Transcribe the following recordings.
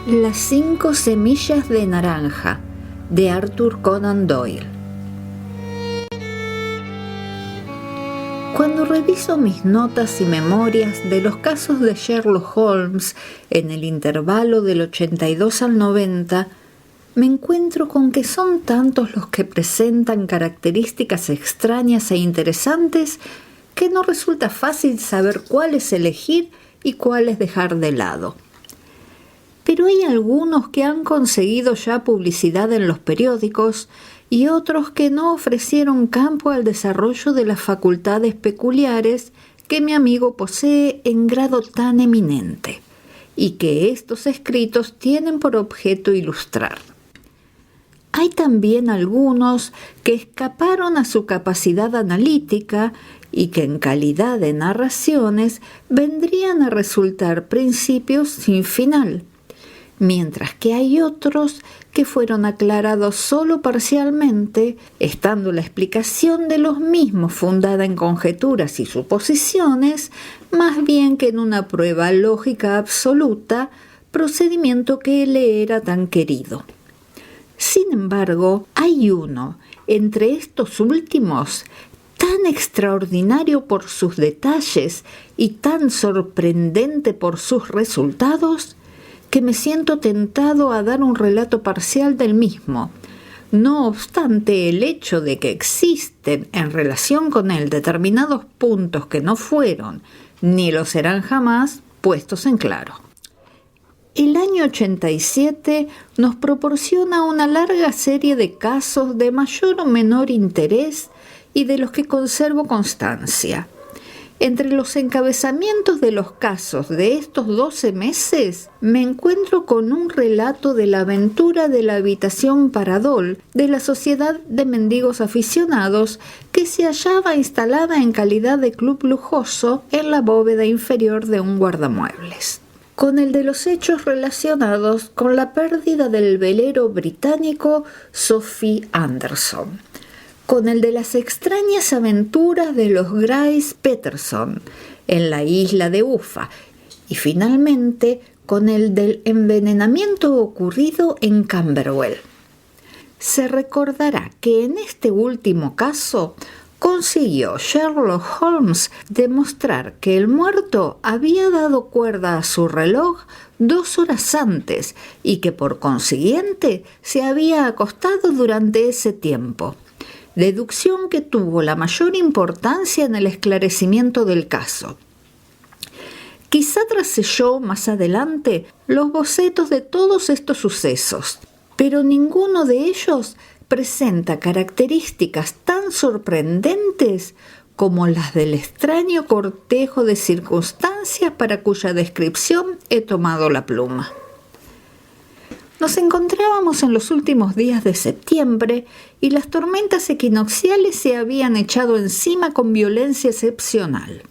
Las 5 semillas de naranja, de Arthur Conan Doyle. Cuando reviso mis notas y memorias de los casos de Sherlock Holmes en el intervalo del 82 al 90, me encuentro con que son tantos los que presentan características extrañas e interesantes que no resulta fácil saber cuáles elegir y cuáles dejar de lado. Pero hay algunos que han conseguido ya publicidad en los periódicos y otros que no ofrecieron campo al desarrollo de las facultades peculiares que mi amigo posee en grado tan eminente, y que estos escritos tienen por objeto ilustrar. Hay también algunos que escaparon a su capacidad analítica y que en calidad de narraciones vendrían a resultar principios sin final, mientras que hay otros que fueron aclarados solo parcialmente, estando la explicación de los mismos fundada en conjeturas y suposiciones, más bien que en una prueba lógica absoluta, procedimiento que le era tan querido. Sin embargo, hay uno, entre estos últimos, tan extraordinario por sus detalles y tan sorprendente por sus resultados, que me siento tentado a dar un relato parcial del mismo, no obstante el hecho de que existen en relación con él determinados puntos que no fueron, ni lo serán jamás, puestos en claro. El año 87 nos proporciona una larga serie de casos de mayor o menor interés y de los que conservo constancia. Entre los encabezamientos de los casos de estos 12 meses, me encuentro con un relato de la aventura de la habitación Paradol de la Sociedad de Mendigos Aficionados que se hallaba instalada en calidad de club lujoso en la bóveda inferior de un guardamuebles, con el de los hechos relacionados con la pérdida del velero británico Sophie Anderson, con el de las extrañas aventuras de los Grace Peterson en la isla de Ufa y finalmente con el del envenenamiento ocurrido en Camberwell. Se recordará que en este último caso consiguió Sherlock Holmes demostrar que el muerto había dado cuerda a su reloj 2 horas antes y que por consiguiente se había acostado durante ese tiempo. Deducción que tuvo la mayor importancia en el esclarecimiento del caso. Quizá traselló más adelante los bocetos de todos estos sucesos, pero ninguno de ellos presenta características tan sorprendentes como las del extraño cortejo de circunstancias para cuya descripción he tomado la pluma. Nos encontrábamos en los últimos días de septiembre y las tormentas equinocciales se habían echado encima con violencia excepcional.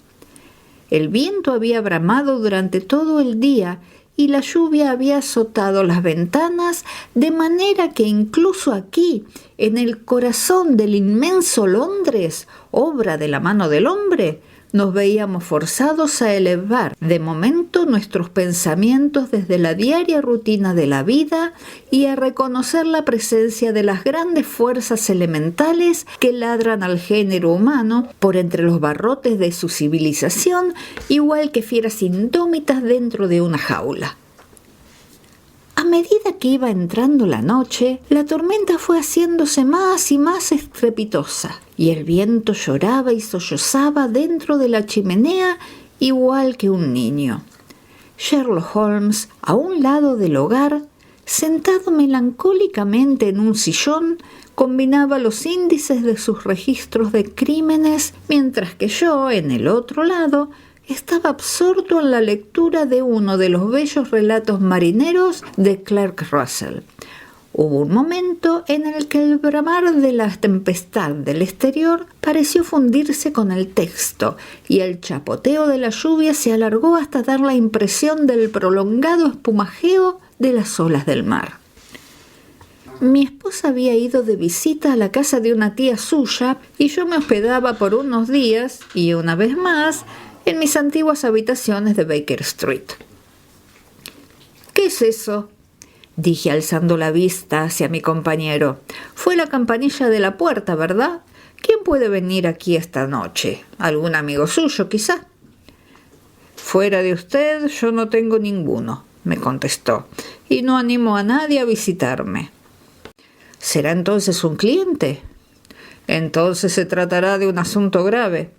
El viento había bramado durante todo el día y la lluvia había azotado las ventanas de manera que incluso aquí, en el corazón del inmenso Londres, obra de la mano del hombre, nos veíamos forzados a elevar de momento nuestros pensamientos desde la diaria rutina de la vida y a reconocer la presencia de las grandes fuerzas elementales que ladran al género humano por entre los barrotes de su civilización, igual que fieras indómitas dentro de una jaula. A medida que iba entrando la noche, la tormenta fue haciéndose más y más estrepitosa, y el viento lloraba y sollozaba dentro de la chimenea igual que un niño. Sherlock Holmes, a un lado del hogar, sentado melancólicamente en un sillón, combinaba los índices de sus registros de crímenes, mientras que yo, en el otro lado, estaba absorto en la lectura de uno de los bellos relatos marineros de Clark Russell. Hubo un momento en el que el bramar de la tempestad del exterior pareció fundirse con el texto y el chapoteo de la lluvia se alargó hasta dar la impresión del prolongado espumajeo de las olas del mar. Mi esposa había ido de visita a la casa de una tía suya y yo me hospedaba por unos días y una vez más en mis antiguas habitaciones de Baker Street. «¿Qué es eso?», dije alzando la vista hacia mi compañero. Fue la campanilla de la puerta, ¿verdad? ¿Quién puede venir aquí esta noche? ¿Algún amigo suyo, quizá? Fuera de usted, yo no tengo ninguno, me contestó, y no animo a nadie a visitarme. ¿Será entonces un cliente? Entonces se tratará de un asunto grave.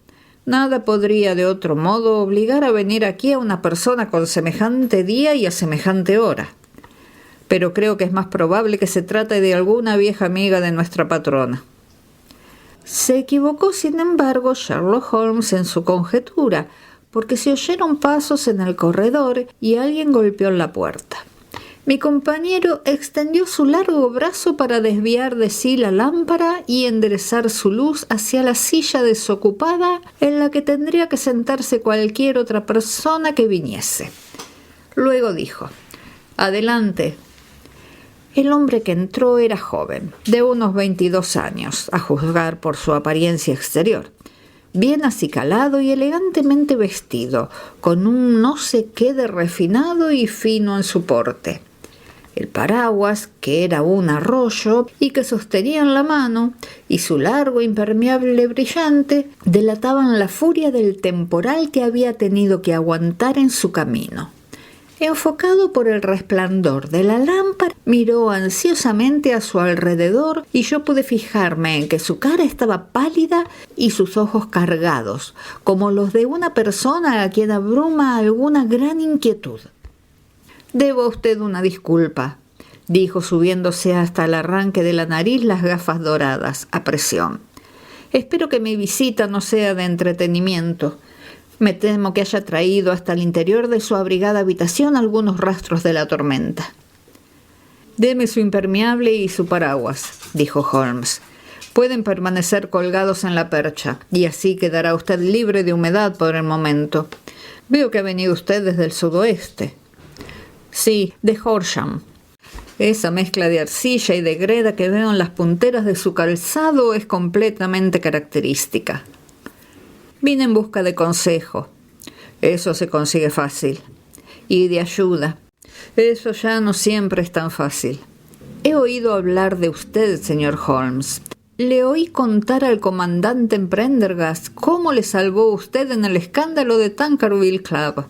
Nada podría de otro modo obligar a venir aquí a una persona con semejante día y a semejante hora. Pero creo que es más probable que se trate de alguna vieja amiga de nuestra patrona. Se equivocó, sin embargo, Sherlock Holmes en su conjetura, porque se oyeron pasos en el corredor y alguien golpeó en la puerta. Mi compañero extendió su largo brazo para desviar de sí la lámpara y enderezar su luz hacia la silla desocupada en la que tendría que sentarse cualquier otra persona que viniese. Luego dijo: «Adelante». El hombre que entró era joven, de unos 22 años, a juzgar por su apariencia exterior. Bien acicalado y elegantemente vestido, con un no sé qué de refinado y fino en su porte. El paraguas, que era un arroyo y que sostenía en la mano, y su largo impermeable brillante, delataban la furia del temporal que había tenido que aguantar en su camino. Enfocado por el resplandor de la lámpara, miró ansiosamente a su alrededor y yo pude fijarme en que su cara estaba pálida y sus ojos cargados, como los de una persona a quien abruma alguna gran inquietud. «Debo a usted una disculpa», dijo subiéndose hasta el arranque de la nariz las gafas doradas, a presión. «Espero que mi visita no sea de entretenimiento. Me temo que haya traído hasta el interior de su abrigada habitación algunos rastros de la tormenta». «Deme su impermeable y su paraguas», dijo Holmes. «Pueden permanecer colgados en la percha, y así quedará usted libre de humedad por el momento. Veo que ha venido usted desde el sudoeste». «Sí, de Horsham. Esa mezcla de arcilla y de greda que veo en las punteras de su calzado es completamente característica. Vine en busca de consejo. Eso se consigue fácil. Y de ayuda. Eso ya no siempre es tan fácil. He oído hablar de usted, señor Holmes. Le oí contar al comandante Prendergast cómo le salvó usted en el escándalo de Tankerville Club».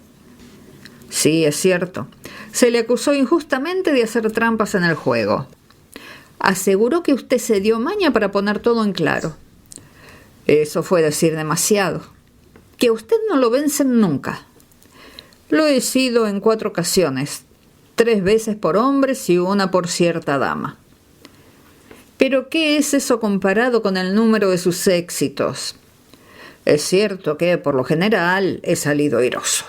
«Sí, es cierto. Se le acusó injustamente de hacer trampas en el juego. Aseguró que usted se dio maña para poner todo en claro». «Eso fue decir demasiado». «Que usted no lo vencen nunca». «Lo he sido en 4 ocasiones, 3 veces por hombres y 1 por cierta dama». «¿Pero qué es eso comparado con el número de sus éxitos?» «Es cierto que, por lo general, he salido airoso».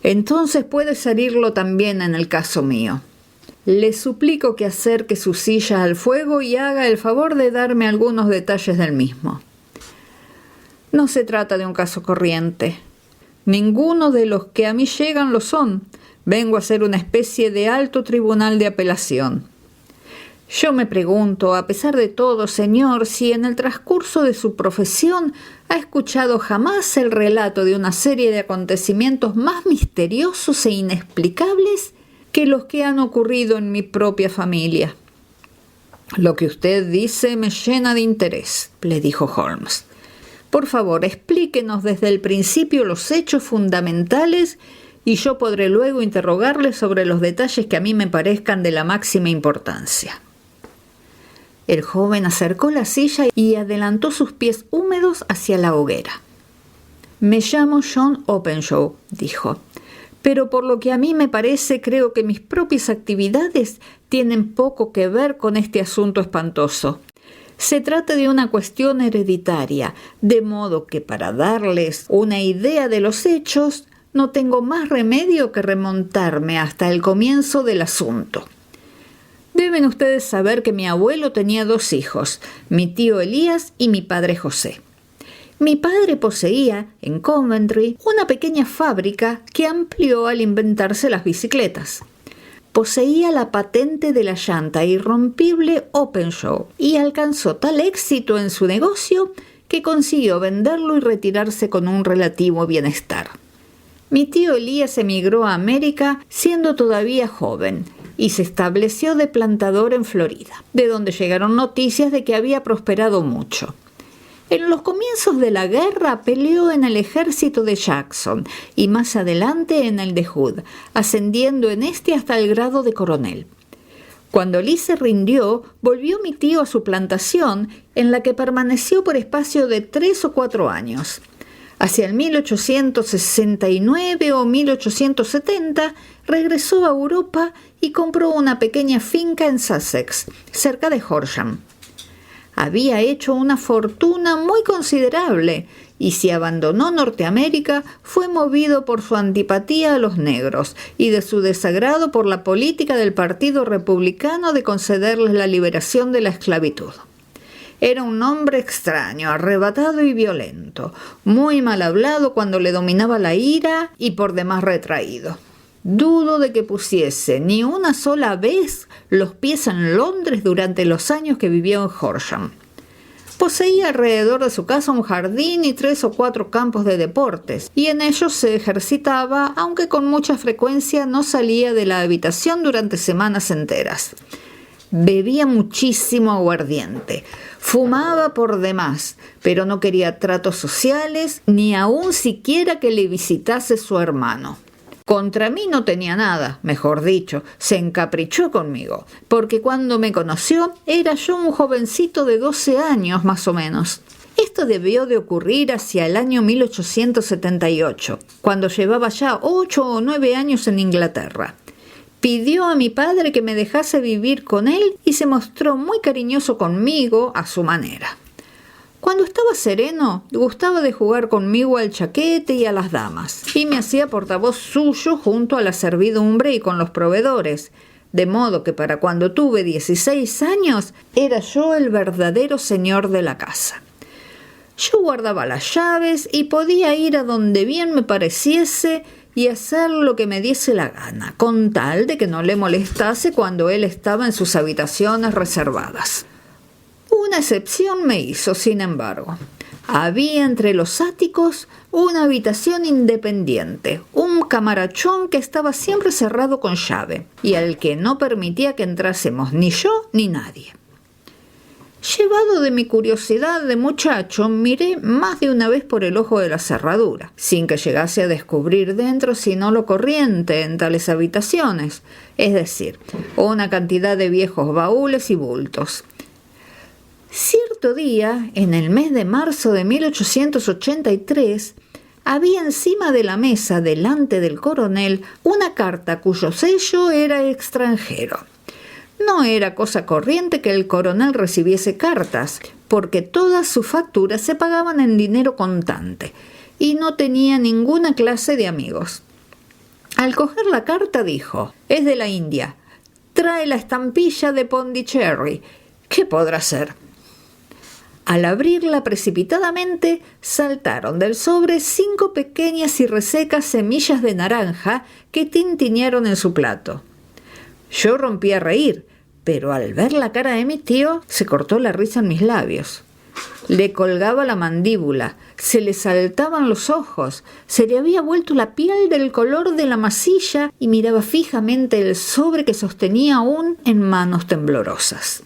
«Entonces puede salirlo también en el caso mío. Le suplico que acerque su silla al fuego y haga el favor de darme algunos detalles del mismo». «No se trata de un caso corriente. Ninguno de los que a mí llegan lo son. Vengo a ser una especie de alto tribunal de apelación. Yo me pregunto, a pesar de todo, señor, si en el transcurso de su profesión ha escuchado jamás el relato de una serie de acontecimientos más misteriosos e inexplicables que los que han ocurrido en mi propia familia». «Lo que usted dice me llena de interés», le dijo Holmes. «Por favor, explíquenos desde el principio los hechos fundamentales y yo podré luego interrogarle sobre los detalles que a mí me parezcan de la máxima importancia». El joven acercó la silla y adelantó sus pies húmedos hacia la hoguera. «Me llamo John Openshaw», dijo, «pero por lo que a mí me parece creo que mis propias actividades tienen poco que ver con este asunto espantoso. Se trata de una cuestión hereditaria, de modo que para darles una idea de los hechos no tengo más remedio que remontarme hasta el comienzo del asunto. Deben ustedes saber que mi abuelo tenía 2 hijos, mi tío Elías y mi padre José. Mi padre poseía, en Coventry, una pequeña fábrica que amplió al inventarse las bicicletas. Poseía la patente de la llanta irrompible Openshaw y alcanzó tal éxito en su negocio que consiguió venderlo y retirarse con un relativo bienestar. Mi tío Elías emigró a América siendo todavía joven, y se estableció de plantador en Florida, de donde llegaron noticias de que había prosperado mucho. En los comienzos de la guerra peleó en el ejército de Jackson y más adelante en el de Hood, ascendiendo en este hasta el grado de coronel. Cuando Lee se rindió, volvió mi tío a su plantación, en la que permaneció por espacio de 3 o 4 años. Hacia el 1869 o 1870 regresó a Europa y compró una pequeña finca en Sussex, cerca de Horsham. Había hecho una fortuna muy considerable y si abandonó Norteamérica fue movido por su antipatía a los negros y de su desagrado por la política del Partido Republicano de concederles la liberación de la esclavitud. Era un hombre extraño, arrebatado y violento, muy mal hablado cuando le dominaba la ira y por demás retraído. Dudo de que pusiese ni una sola vez los pies en Londres durante los años que vivió en Horsham. Poseía alrededor de su casa un jardín y 3 o 4 campos de deportes, y en ellos se ejercitaba, aunque con mucha frecuencia no salía de la habitación durante semanas enteras. Bebía muchísimo aguardiente, fumaba por demás, pero no quería tratos sociales, ni aun siquiera que le visitase su hermano. Contra mí no tenía nada, mejor dicho, se encaprichó conmigo, porque cuando me conoció era yo un jovencito de 12 años más o menos. Esto debió de ocurrir hacia el año 1878, cuando llevaba ya 8 o 9 años en Inglaterra. Pidió a mi padre que me dejase vivir con él y se mostró muy cariñoso conmigo a su manera. Cuando estaba sereno, gustaba de jugar conmigo al chaquete y a las damas, y me hacía portavoz suyo junto a la servidumbre y con los proveedores, de modo que para cuando tuve 16 años era yo el verdadero señor de la casa. Yo guardaba las llaves y podía ir a donde bien me pareciese y hacer lo que me diese la gana, con tal de que no le molestase cuando él estaba en sus habitaciones reservadas. Una excepción me hizo, sin embargo. Había entre los áticos una habitación independiente, un camarachón que estaba siempre cerrado con llave y al que no permitía que entrásemos ni yo ni nadie. Llevado de mi curiosidad de muchacho, miré más de una vez por el ojo de la cerradura, sin que llegase a descubrir dentro sino lo corriente en tales habitaciones, es decir, una cantidad de viejos baúles y bultos. Cierto día, en el mes de marzo de 1883, había encima de la mesa, delante del coronel, una carta cuyo sello era extranjero. No era cosa corriente que el coronel recibiese cartas, porque todas sus facturas se pagaban en dinero contante, y no tenía ninguna clase de amigos. Al coger la carta dijo: «Es de la India. Trae la estampilla de Pondicherry. ¿Qué podrá ser?». Al abrirla precipitadamente, saltaron del sobre 5 pequeñas y resecas semillas de naranja que tintinearon en su plato. Yo rompí a reír, pero al ver la cara de mi tío, se cortó la risa en mis labios. Le colgaba la mandíbula, se le saltaban los ojos, se le había vuelto la piel del color de la masilla y miraba fijamente el sobre que sostenía aún en manos temblorosas.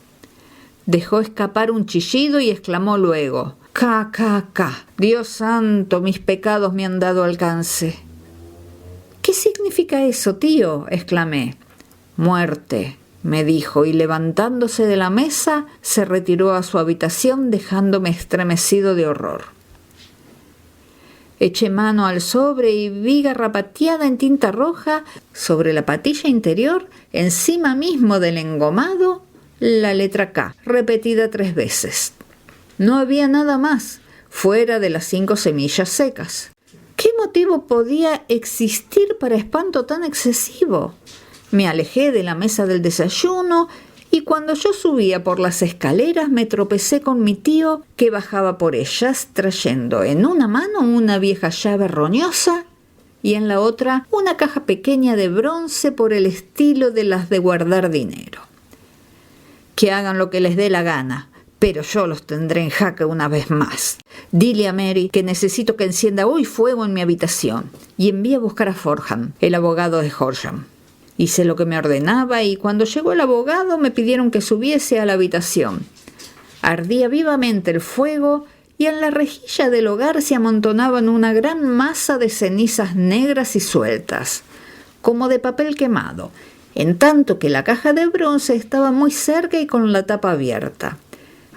Dejó escapar un chillido y exclamó luego: «Ca, ca, ca. Dios santo, mis pecados me han dado alcance». «¿Qué significa eso, tío?», exclamé. «Muerte», me dijo, y levantándose de la mesa, se retiró a su habitación dejándome estremecido de horror. Eché mano al sobre y vi garrapateada en tinta roja, sobre la patilla interior, encima mismo del engomado, la letra K, repetida 3 veces. No había nada más, fuera de las 5 semillas secas. ¿Qué motivo podía existir para espanto tan excesivo? Me alejé de la mesa del desayuno y cuando yo subía por las escaleras me tropecé con mi tío, que bajaba por ellas trayendo en una mano una vieja llave roñosa y en la otra una caja pequeña de bronce por el estilo de las de guardar dinero. «Que hagan lo que les dé la gana, pero yo los tendré en jaque una vez más. Dile a Mary que necesito que encienda hoy fuego en mi habitación y envíe a buscar a Fordham, el abogado de Horsham». Hice lo que me ordenaba y cuando llegó el abogado me pidieron que subiese a la habitación. Ardía vivamente el fuego y en la rejilla del hogar se amontonaban una gran masa de cenizas negras y sueltas, como de papel quemado, en tanto que la caja de bronce estaba muy cerca y con la tapa abierta.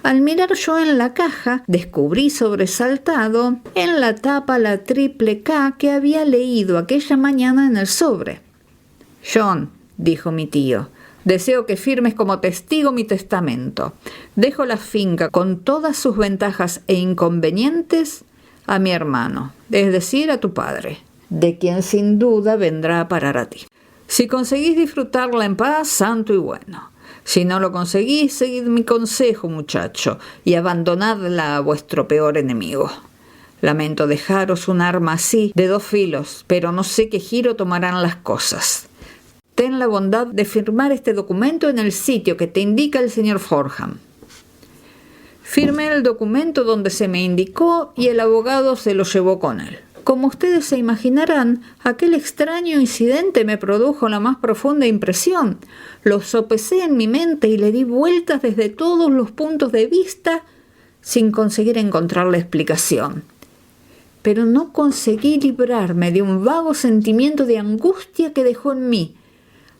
Al mirar yo en la caja, descubrí sobresaltado en la tapa la triple K que había leído aquella mañana en el sobre. «John», dijo mi tío, «deseo que firmes como testigo mi testamento. Dejo la finca con todas sus ventajas e inconvenientes a mi hermano, es decir, a tu padre, de quien sin duda vendrá a parar a ti. Si conseguís disfrutarla en paz, santo y bueno. Si no lo conseguís, seguid mi consejo, muchacho, y abandonadla a vuestro peor enemigo. Lamento dejaros un arma así, de 2 filos, pero no sé qué giro tomarán las cosas. Ten la bondad de firmar este documento en el sitio que te indica el señor Fordham». Firmé el documento donde se me indicó y el abogado se lo llevó con él. Como ustedes se imaginarán, aquel extraño incidente me produjo la más profunda impresión. Lo sopesé en mi mente y le di vueltas desde todos los puntos de vista sin conseguir encontrar la explicación. Pero no conseguí librarme de un vago sentimiento de angustia que dejó en mí,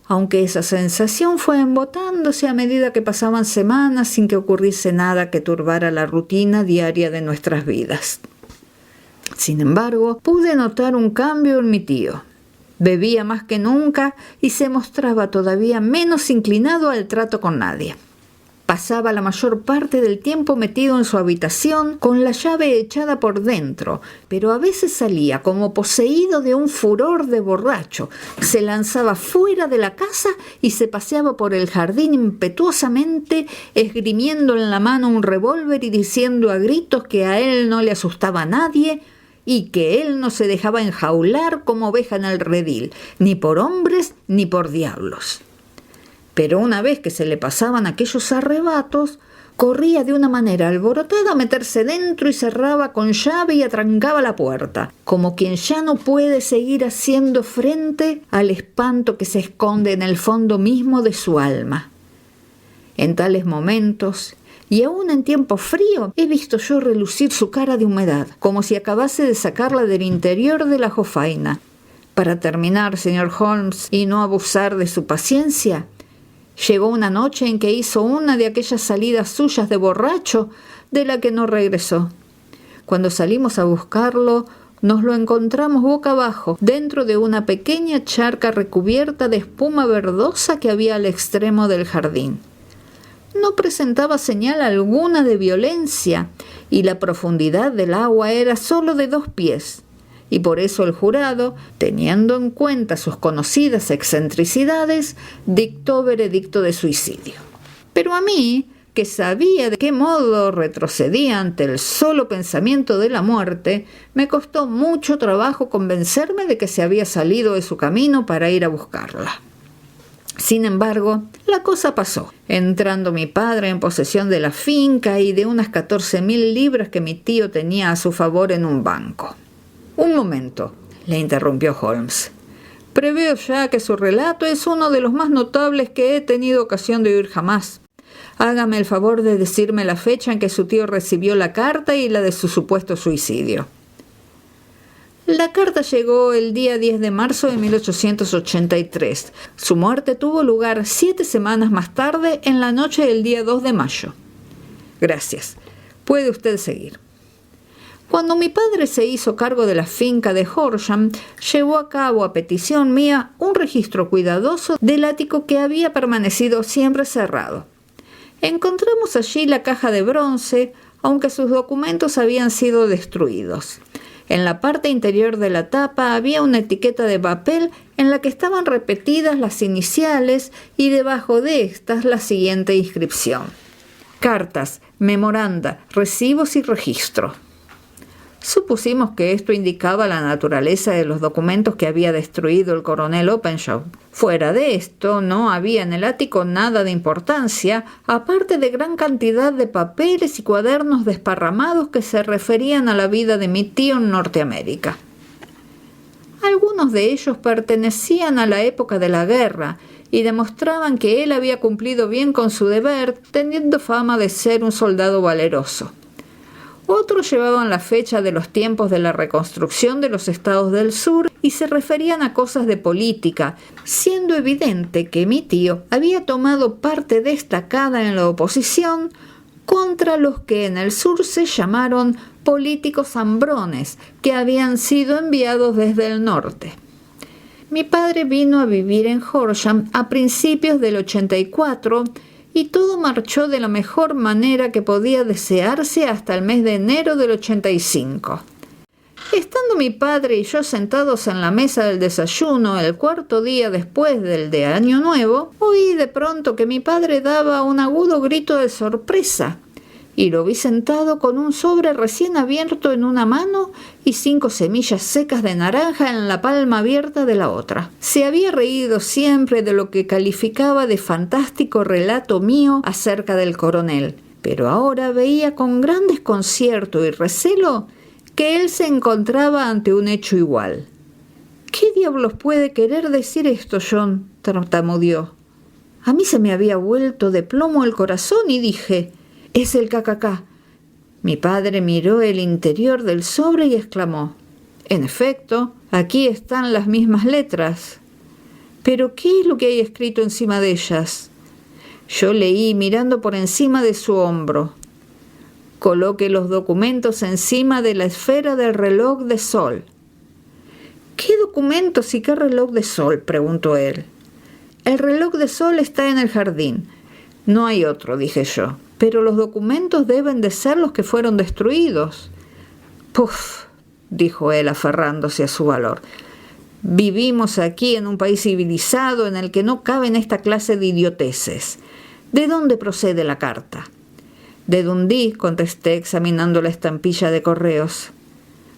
aunque esa sensación fue embotándose a medida que pasaban semanas sin que ocurriese nada que turbara la rutina diaria de nuestras vidas. Sin embargo, pude notar un cambio en mi tío. Bebía más que nunca y se mostraba todavía menos inclinado al trato con nadie. Pasaba la mayor parte del tiempo metido en su habitación con la llave echada por dentro, pero a veces salía como poseído de un furor de borracho. Se lanzaba fuera de la casa y se paseaba por el jardín impetuosamente, esgrimiendo en la mano un revólver y diciendo a gritos que a él no le asustaba a nadie y que él no se dejaba enjaular como oveja en el redil, ni por hombres ni por diablos. Pero una vez que se le pasaban aquellos arrebatos, corría de una manera alborotada a meterse dentro y cerraba con llave y atrancaba la puerta, como quien ya no puede seguir haciendo frente al espanto que se esconde en el fondo mismo de su alma. En tales momentos, y aún en tiempo frío, he visto yo relucir su cara de humedad, como si acabase de sacarla del interior de la jofaina. Para terminar, señor Holmes, y no abusar de su paciencia, llegó una noche en que hizo una de aquellas salidas suyas de borracho de la que no regresó. Cuando salimos a buscarlo, nos lo encontramos boca abajo, dentro de una pequeña charca recubierta de espuma verdosa que había al extremo del jardín. No presentaba señal alguna de violencia y la profundidad del agua era solo de 2 pies. Y por eso el jurado, teniendo en cuenta sus conocidas excentricidades, dictó veredicto de suicidio. Pero a mí, que sabía de qué modo retrocedía ante el solo pensamiento de la muerte, me costó mucho trabajo convencerme de que se había salido de su camino para ir a buscarla. Sin embargo, la cosa pasó, entrando mi padre en posesión de la finca y de unas 14.000 libras que mi tío tenía a su favor en un banco. «Un momento», le interrumpió Holmes. «Preveo ya que su relato es uno de los más notables que he tenido ocasión de oír jamás. Hágame el favor de decirme la fecha en que su tío recibió la carta y la de su supuesto suicidio». La carta llegó el día 10 de marzo de 1883. Su muerte tuvo lugar 7 semanas más tarde, en la noche del día 2 de mayo. «Gracias. Puede usted seguir». Cuando mi padre se hizo cargo de la finca de Horsham, llevó a cabo a petición mía un registro cuidadoso del ático que había permanecido siempre cerrado. Encontramos allí la caja de bronce, aunque sus documentos habían sido destruidos. En la parte interior de la tapa había una etiqueta de papel en la que estaban repetidas las iniciales y debajo de estas la siguiente inscripción: «Cartas, memoranda, recibos y registro». Supusimos que esto indicaba la naturaleza de los documentos que había destruido el coronel Openshaw. Fuera de esto, no había en el ático nada de importancia, aparte de gran cantidad de papeles y cuadernos desparramados que se referían a la vida de mi tío en Norteamérica. Algunos de ellos pertenecían a la época de la guerra y demostraban que él había cumplido bien con su deber, teniendo fama de ser un soldado valeroso. Otros llevaban la fecha de los tiempos de la reconstrucción de los estados del sur y se referían a cosas de política, siendo evidente que mi tío había tomado parte destacada en la oposición contra los que en el sur se llamaron políticos hambrones, que habían sido enviados desde el norte. Mi padre vino a vivir en Horsham a principios del 84 y todo marchó de la mejor manera que podía desearse hasta el mes de enero del 85. Estando mi padre y yo sentados en la mesa del desayuno el cuarto día después del de Año Nuevo, oí de pronto que mi padre daba un agudo grito de sorpresa y lo vi sentado con un sobre recién abierto en una mano y 5 semillas secas de naranja en la palma abierta de la otra. Se había reído siempre de lo que calificaba de fantástico relato mío acerca del coronel, pero ahora veía con gran desconcierto y recelo que él se encontraba ante un hecho igual. «¿Qué diablos puede querer decir esto, John?», tartamudeó. A mí se me había vuelto de plomo el corazón y dije: «Es el KKK». Mi padre miró el interior del sobre y exclamó: «En efecto, aquí están las mismas letras». «¿Pero qué es lo que hay escrito encima de ellas?». Yo leí mirando por encima de su hombro: «Coloque los documentos encima de la esfera del reloj de sol». «¿Qué documentos y qué reloj de sol?», preguntó él. «El reloj de sol está en el jardín. No hay otro», dije yo. «Pero los documentos deben de ser los que fueron destruidos». «Puf», dijo él aferrándose a su valor. «Vivimos aquí en un país civilizado en el que no caben esta clase de idioteces. ¿De dónde procede la carta?». «De Dundee», contesté examinando la estampilla de correos.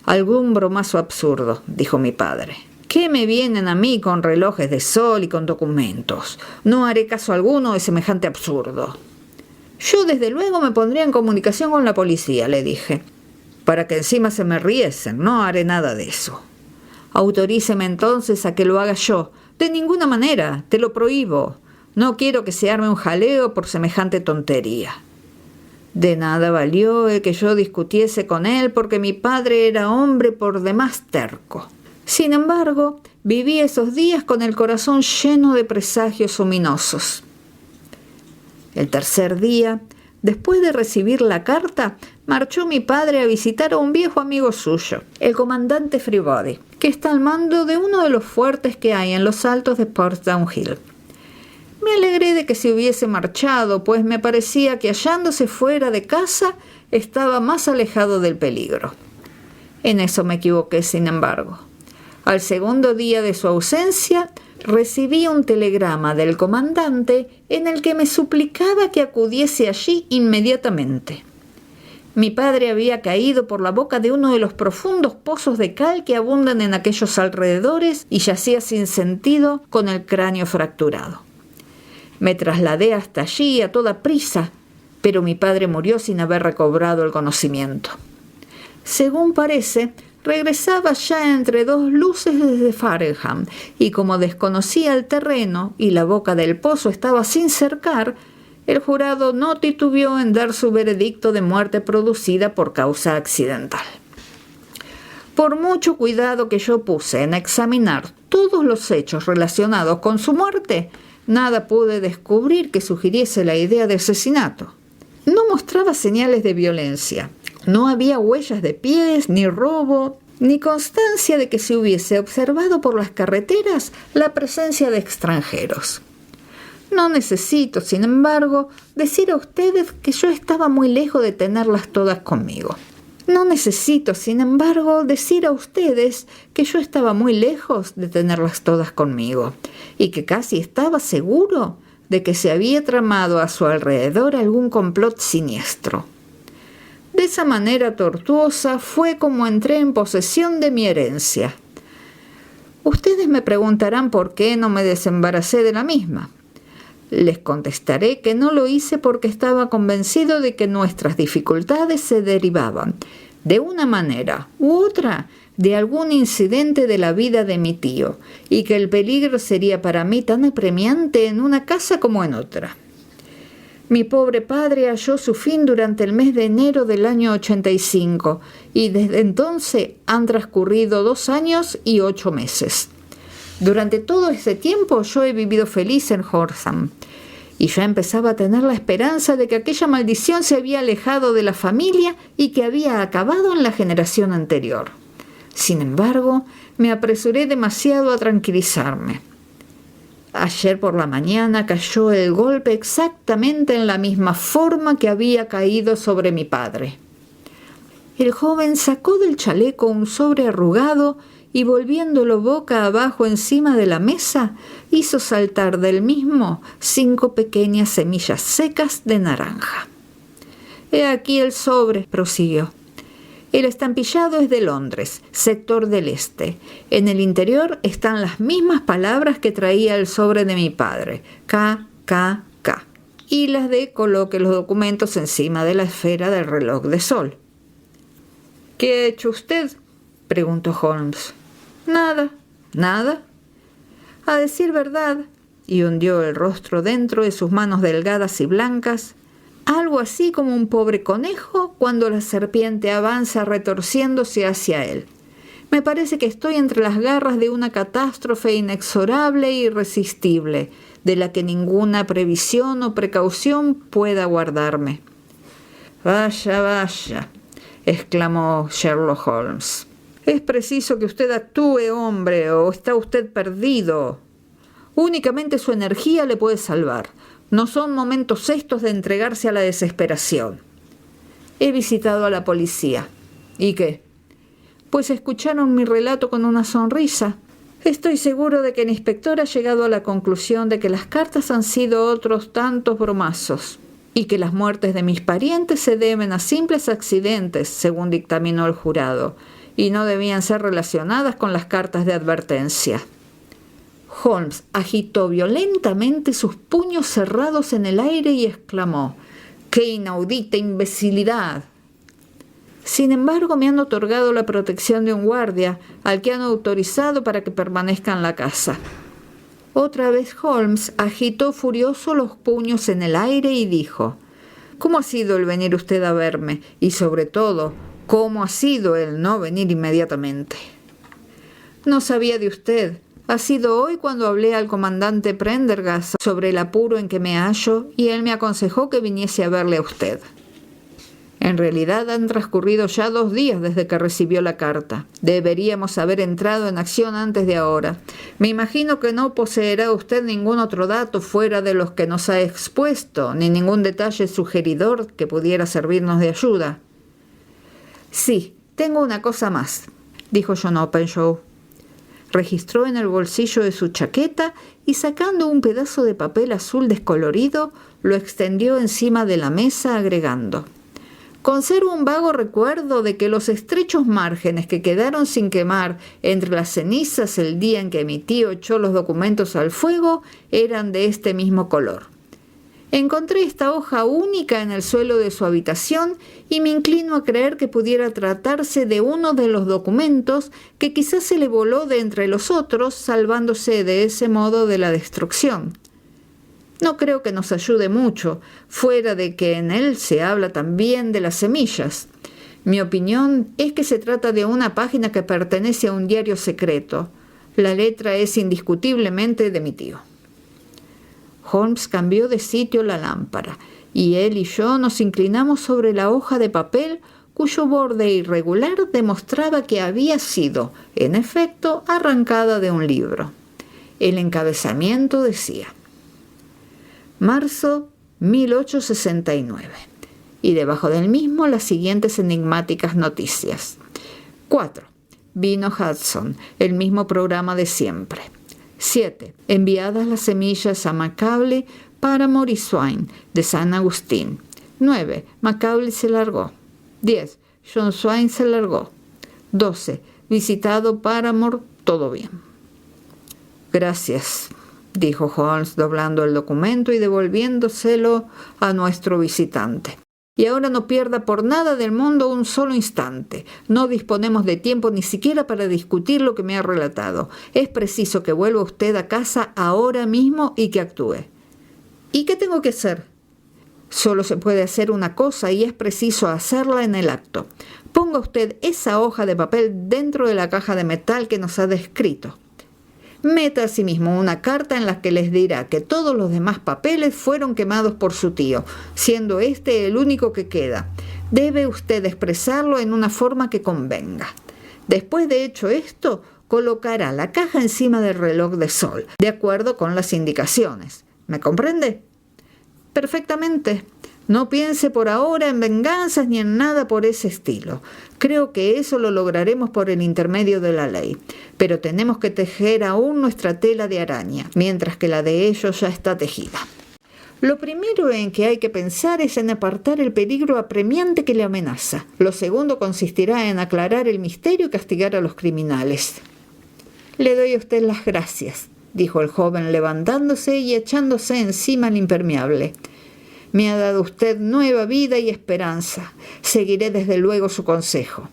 «Algún bromazo absurdo», dijo mi padre. «¿Qué me vienen a mí con relojes de sol y con documentos? No haré caso alguno de semejante absurdo». «Yo desde luego me pondría en comunicación con la policía», le dije. «Para que encima se me riesen, no haré nada de eso». «Autoríceme entonces a que lo haga yo». «De ninguna manera, te lo prohíbo. No quiero que se arme un jaleo por semejante tontería». De nada valió el que yo discutiese con él porque mi padre era hombre por demás terco. Sin embargo, viví esos días con el corazón lleno de presagios ominosos. El tercer día, después de recibir la carta, marchó mi padre a visitar a un viejo amigo suyo, el comandante Freebody, que está al mando de uno de los fuertes que hay en los altos de Portsdown Hill. Me alegré de que se hubiese marchado, pues me parecía que hallándose fuera de casa estaba más alejado del peligro. En eso me equivoqué, sin embargo. Al segundo día de su ausencia, recibí un telegrama del comandante en el que me suplicaba que acudiese allí inmediatamente. Mi padre había caído por la boca de uno de los profundos pozos de cal que abundan en aquellos alrededores y yacía sin sentido con el cráneo fracturado. Me trasladé hasta allí a toda prisa, pero mi padre murió sin haber recobrado el conocimiento. Según parece, regresaba ya entre 2 luces desde Fareham, y como desconocía el terreno y la boca del pozo estaba sin cercar, el jurado no titubeó en dar su veredicto de muerte producida por causa accidental. Por mucho cuidado que yo puse en examinar todos los hechos relacionados con su muerte, nada pude descubrir que sugiriese la idea de asesinato. No mostraba señales de violencia. No había huellas de pies, ni robo, ni constancia de que se hubiese observado por las carreteras la presencia de extranjeros. No necesito, sin embargo, decir a ustedes que yo estaba muy lejos de tenerlas todas conmigo. No necesito, sin embargo, decir a ustedes que yo estaba muy lejos de tenerlas todas conmigo y que casi estaba seguro de que se había tramado a su alrededor algún complot siniestro. De esa manera tortuosa fue como entré en posesión de mi herencia. Ustedes me preguntarán por qué no me desembaracé de la misma. Les contestaré que no lo hice porque estaba convencido de que nuestras dificultades se derivaban de una manera u otra, de algún incidente de la vida de mi tío, y que el peligro sería para mí tan apremiante en una casa como en otra. Mi pobre padre halló su fin durante el mes de enero del año 85, y desde entonces han transcurrido 2 años y 8 meses. Durante todo ese tiempo yo he vivido feliz en Horsham, y ya empezaba a tener la esperanza de que aquella maldición se había alejado de la familia y que había acabado en la generación anterior. Sin embargo, me apresuré demasiado a tranquilizarme. Ayer por la mañana cayó el golpe exactamente en la misma forma que había caído sobre mi padre. El joven sacó del chaleco un sobre arrugado y, volviéndolo boca abajo encima de la mesa, hizo saltar del mismo 5 pequeñas semillas secas de naranja. «He aquí el sobre», prosiguió. «El estampillado es de Londres, sector del este. En el interior están las mismas palabras que traía el sobre de mi padre, KKK, y las de coloque los documentos encima de la esfera del reloj de sol». «¿Qué ha hecho usted?», preguntó Holmes. «Nada». «¿Nada?». «A decir verdad», y hundió el rostro dentro de sus manos delgadas y blancas, «algo así como un pobre conejo cuando la serpiente avanza retorciéndose hacia él. Me parece que estoy entre las garras de una catástrofe inexorable e irresistible, de la que ninguna previsión o precaución pueda guardarme». «Vaya, vaya», exclamó Sherlock Holmes. «Es preciso que usted actúe, hombre, o está usted perdido. Únicamente su energía le puede salvar. No son momentos estos de entregarse a la desesperación». «He visitado a la policía». «¿Y qué?». «Pues escucharon mi relato con una sonrisa. Estoy seguro de que el inspector ha llegado a la conclusión de que las cartas han sido otros tantos bromazos y que las muertes de mis parientes se deben a simples accidentes, según dictaminó el jurado, y no debían ser relacionadas con las cartas de advertencia». Holmes agitó violentamente sus puños cerrados en el aire y exclamó: «¡Qué inaudita imbecilidad!». «Sin embargo, me han otorgado la protección de un guardia, al que han autorizado para que permanezca en la casa». Otra vez Holmes agitó furioso los puños en el aire y dijo: «¿Cómo ha sido el venir usted a verme? Y sobre todo, ¿cómo ha sido el no venir inmediatamente?». «No sabía de usted. Ha sido hoy cuando hablé al comandante Prendergast sobre el apuro en que me hallo y él me aconsejó que viniese a verle a usted». «En realidad han transcurrido ya 2 días desde que recibió la carta. Deberíamos haber entrado en acción antes de ahora. Me imagino que no poseerá usted ningún otro dato fuera de los que nos ha expuesto, ni ningún detalle sugeridor que pudiera servirnos de ayuda». «Sí, tengo una cosa más», dijo John Openshaw. Registró en el bolsillo de su chaqueta y, sacando un pedazo de papel azul descolorido, lo extendió encima de la mesa, agregando: «Conservo un vago recuerdo de que los estrechos márgenes que quedaron sin quemar entre las cenizas el día en que mi tío echó los documentos al fuego eran de este mismo color. Encontré esta hoja única en el suelo de su habitación y me inclino a creer que pudiera tratarse de uno de los documentos que quizás se le voló de entre los otros, salvándose de ese modo de la destrucción. No creo que nos ayude mucho, fuera de que en él se habla también de las semillas. Mi opinión es que se trata de una página que pertenece a un diario secreto. La letra es indiscutiblemente de mi tío». Holmes cambió de sitio la lámpara, y él y yo nos inclinamos sobre la hoja de papel cuyo borde irregular demostraba que había sido, en efecto, arrancada de un libro. El encabezamiento decía: «Marzo 1869», y debajo del mismo las siguientes enigmáticas noticias: 4. Vino Hudson, el mismo programa de siempre. 7. Enviadas las semillas a Macaulay, Paramore y Swain, de San Agustín. 9. Macaulay se largó. 10. John Swain se largó. 12. Visitado Paramore, todo bien». «Gracias», dijo Holmes, doblando el documento y devolviéndoselo a nuestro visitante. Y ahora no pierda por nada del mundo un solo instante. No disponemos de tiempo ni siquiera para discutir lo que me ha relatado. Es preciso que vuelva usted a casa ahora mismo y que actúe. ¿Y qué tengo que hacer? Solo se puede hacer una cosa y es preciso hacerla en el acto. Ponga usted esa hoja de papel dentro de la caja de metal que nos ha descrito. Meta asimismo una carta en la que les dirá que todos los demás papeles fueron quemados por su tío, siendo este el único que queda. Debe usted expresarlo en una forma que convenga. Después de hecho esto, colocará la caja encima del reloj de sol, de acuerdo con las indicaciones. ¿Me comprende? Perfectamente. No piense por ahora en venganzas ni en nada por ese estilo. Creo que eso lo lograremos por el intermedio de la ley. Pero tenemos que tejer aún nuestra tela de araña, mientras que la de ellos ya está tejida. Lo primero en que hay que pensar es en apartar el peligro apremiante que le amenaza. Lo segundo consistirá en aclarar el misterio y castigar a los criminales. Le doy a usted las gracias, dijo el joven levantándose y echándose encima el impermeable. Me ha dado usted nueva vida y esperanza. Seguiré desde luego su consejo.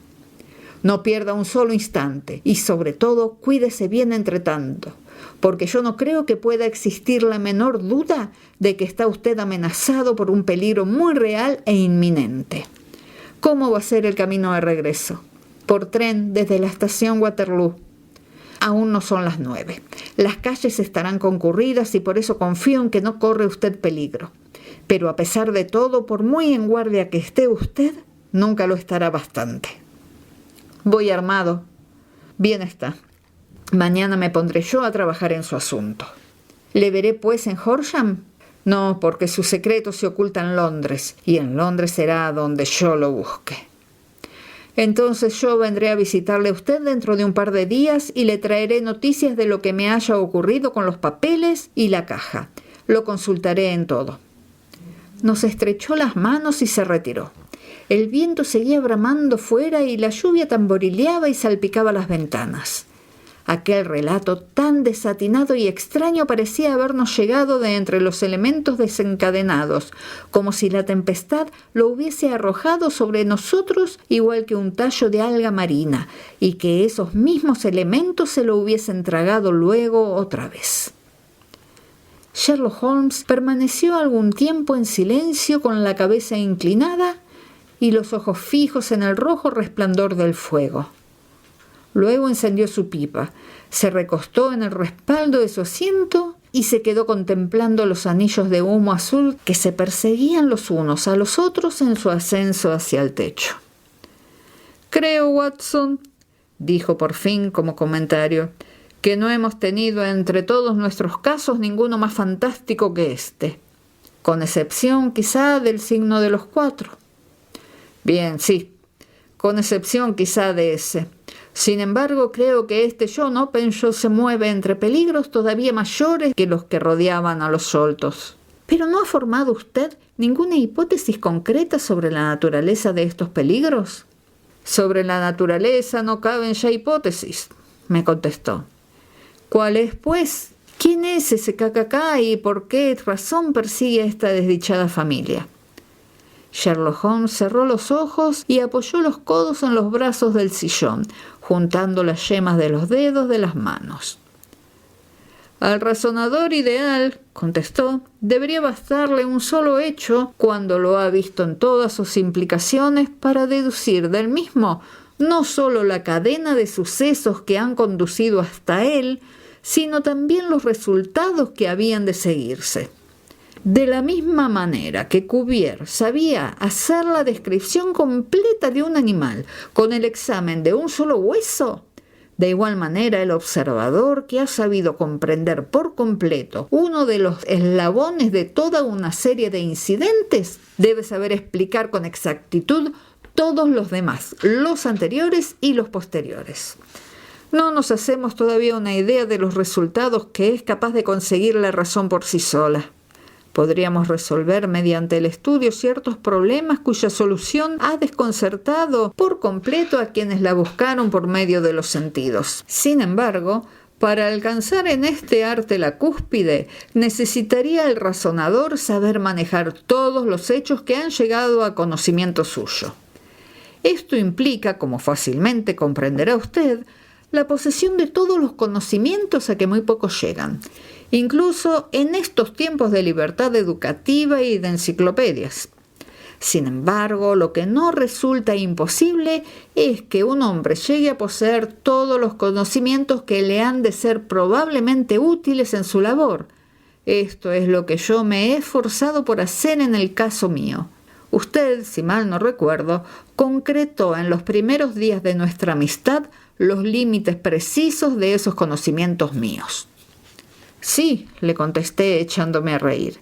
No pierda un solo instante y sobre todo cuídese bien entre tanto, porque yo no creo que pueda existir la menor duda de que está usted amenazado por un peligro muy real e inminente. ¿Cómo va a ser el camino de regreso? Por tren desde la estación Waterloo. Aún no son las 9. Las calles estarán concurridas y por eso confío en que no corre usted peligro. Pero a pesar de todo, por muy en guardia que esté usted, nunca lo estará bastante. Voy armado. Bien está. Mañana me pondré yo a trabajar en su asunto. ¿Le veré pues en Horsham? No, porque su secreto se oculta en Londres, y en Londres será donde yo lo busque. Entonces yo vendré a visitarle a usted dentro de un par de días y le traeré noticias de lo que me haya ocurrido con los papeles y la caja. Lo consultaré en todo. Nos estrechó las manos y se retiró. El viento seguía bramando fuera y la lluvia tamborileaba y salpicaba las ventanas. Aquel relato tan desatinado y extraño parecía habernos llegado de entre los elementos desencadenados, como si la tempestad lo hubiese arrojado sobre nosotros igual que un tallo de alga marina, y que esos mismos elementos se lo hubiesen tragado luego otra vez. Sherlock Holmes permaneció algún tiempo en silencio con la cabeza inclinada y los ojos fijos en el rojo resplandor del fuego. Luego encendió su pipa, se recostó en el respaldo de su asiento y se quedó contemplando los anillos de humo azul que se perseguían los unos a los otros en su ascenso hacia el techo. «Creo, Watson», dijo por fin como comentario, «que no hemos tenido entre todos nuestros casos ninguno más fantástico que este, con excepción quizá del signo de los 4. Bien, sí, con excepción quizá de ese. Sin embargo, creo que este John Openshaw se mueve entre peligros todavía mayores que los que rodeaban a los Sholtos. ¿Pero no ha formado usted ninguna hipótesis concreta sobre la naturaleza de estos peligros?» «Sobre la naturaleza no caben ya hipótesis», me contestó. «¿Cuál es, pues? ¿Quién es ese KKK y por qué razón persigue a esta desdichada familia?» Sherlock Holmes cerró los ojos y apoyó los codos en los brazos del sillón, juntando las yemas de los dedos de las manos. «Al razonador ideal», contestó, «debería bastarle un solo hecho, cuando lo ha visto en todas sus implicaciones, para deducir del mismo no solo la cadena de sucesos que han conducido hasta él, sino también los resultados que habían de seguirse. De la misma manera que Cuvier sabía hacer la descripción completa de un animal con el examen de un solo hueso, de igual manera el observador que ha sabido comprender por completo uno de los eslabones de toda una serie de incidentes debe saber explicar con exactitud todos los demás, los anteriores y los posteriores. No nos hacemos todavía una idea de los resultados que es capaz de conseguir la razón por sí sola. Podríamos resolver mediante el estudio ciertos problemas cuya solución ha desconcertado por completo a quienes la buscaron por medio de los sentidos. Sin embargo, Para alcanzar en este arte la cúspide, necesitaría el razonador saber manejar todos los hechos que han llegado a conocimiento suyo. Esto implica, como fácilmente comprenderá usted, la posesión de todos los conocimientos a que muy pocos llegan, incluso en estos tiempos de libertad educativa y de enciclopedias. Sin embargo, lo que no resulta imposible es que un hombre llegue a poseer todos los conocimientos que le han de ser probablemente útiles en su labor. Esto es lo que yo me he esforzado por hacer en el caso mío. Usted, si mal no recuerdo, concretó en los primeros días de nuestra amistad los límites precisos de esos conocimientos míos. Sí, le contesté echándome a reír.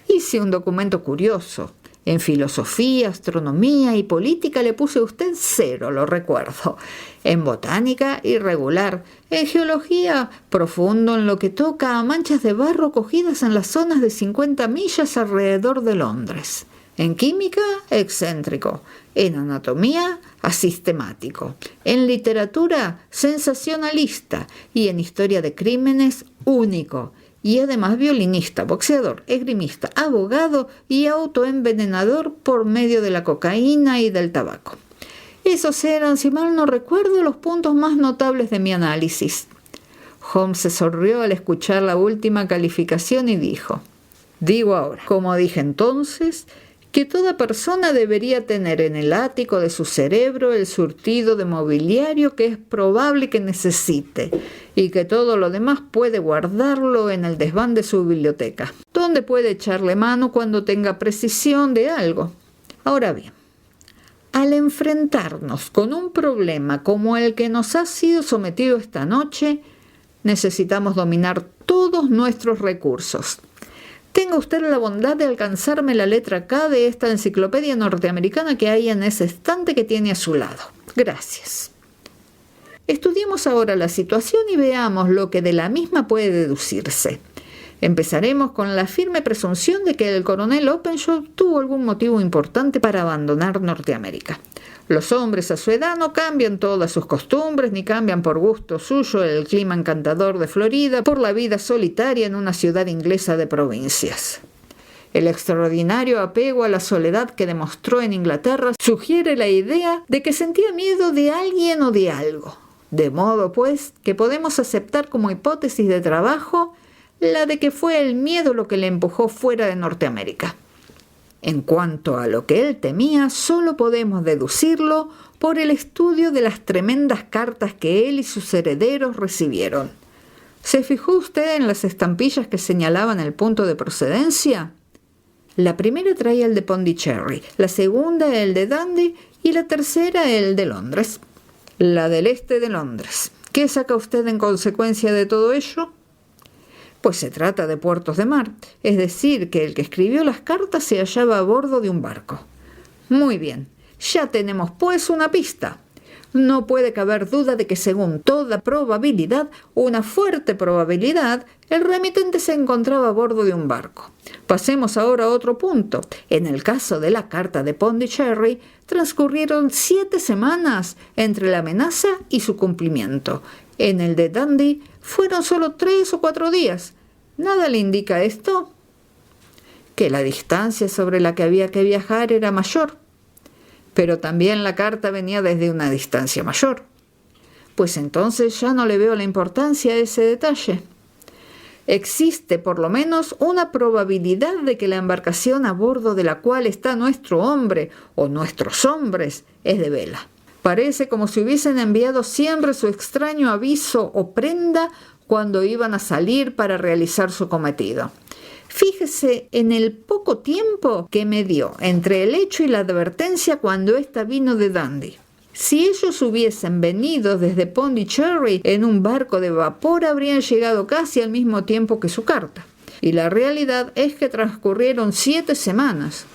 Hice un documento curioso. En filosofía, astronomía y política le puse a usted 0, lo recuerdo. En botánica, irregular. En geología, profundo en lo que toca a manchas de barro cogidas en las zonas de 50 millas alrededor de Londres. En química, excéntrico. En anatomía, asistemático. En literatura, sensacionalista. Y en historia de crímenes, único. Y además violinista, boxeador, esgrimista, abogado y autoenvenenador por medio de la cocaína y del tabaco. Esos eran, si mal no recuerdo, los puntos más notables de mi análisis. Holmes se sonrió al escuchar la última calificación y dijo: digo ahora, como dije entonces, que toda persona debería tener en el ático de su cerebro el surtido de mobiliario que es probable que necesite y que todo lo demás puede guardarlo en el desván de su biblioteca, donde puede echarle mano cuando tenga precisión de algo. Ahora bien, al enfrentarnos con un problema como el que nos ha sido sometido esta noche, necesitamos dominar todos nuestros recursos. Tenga usted la bondad de alcanzarme la letra K de esta enciclopedia norteamericana que hay en ese estante que tiene a su lado. Gracias. Estudiemos ahora la situación y veamos lo que de la misma puede deducirse. Empezaremos con la firme presunción de que el coronel Openshaw tuvo algún motivo importante para abandonar Norteamérica. Los hombres a su edad no cambian todas sus costumbres, ni cambian por gusto suyo el clima encantador de Florida por la vida solitaria en una ciudad inglesa de provincias. El extraordinario apego a la soledad que demostró en Inglaterra sugiere la idea de que sentía miedo de alguien o de algo. De modo, pues, que podemos aceptar como hipótesis de trabajo la de que fue el miedo lo que le empujó fuera de Norteamérica. En cuanto a lo que él temía, solo podemos deducirlo por el estudio de las tremendas cartas que él y sus herederos recibieron. ¿Se fijó usted en las estampillas que señalaban el punto de procedencia? La primera traía el de Pondicherry, la segunda el de Dundee y la tercera el de Londres. La del este de Londres. ¿Qué saca usted en consecuencia de todo ello? Pues se trata de puertos de mar, es decir, que el que escribió las cartas se hallaba a bordo de un barco. Muy bien, ya tenemos pues una pista. No puede caber duda de que según toda probabilidad, una fuerte probabilidad, el remitente se encontraba a bordo de un barco. Pasemos ahora a otro punto. En el caso de la carta de Pondicherry, transcurrieron 7 semanas entre la amenaza y su cumplimiento. En el de Dundee fueron solo 3 o 4 días. ¿Nada le indica esto? Que la distancia sobre la que había que viajar era mayor. Pero también la carta venía desde una distancia mayor. Pues entonces ya no le veo la importancia a ese detalle. Existe por lo menos una probabilidad de que la embarcación a bordo de la cual está nuestro hombre o nuestros hombres es de vela. Parece como si hubiesen enviado siempre su extraño aviso o prenda cuando iban a salir para realizar su cometido. Fíjese en el poco tiempo que me dio entre el hecho y la advertencia cuando ésta vino de Dundee. Si ellos hubiesen venido desde Pondicherry en un barco de vapor, habrían llegado casi al mismo tiempo que su carta. Y la realidad es que transcurrieron 7 semanas.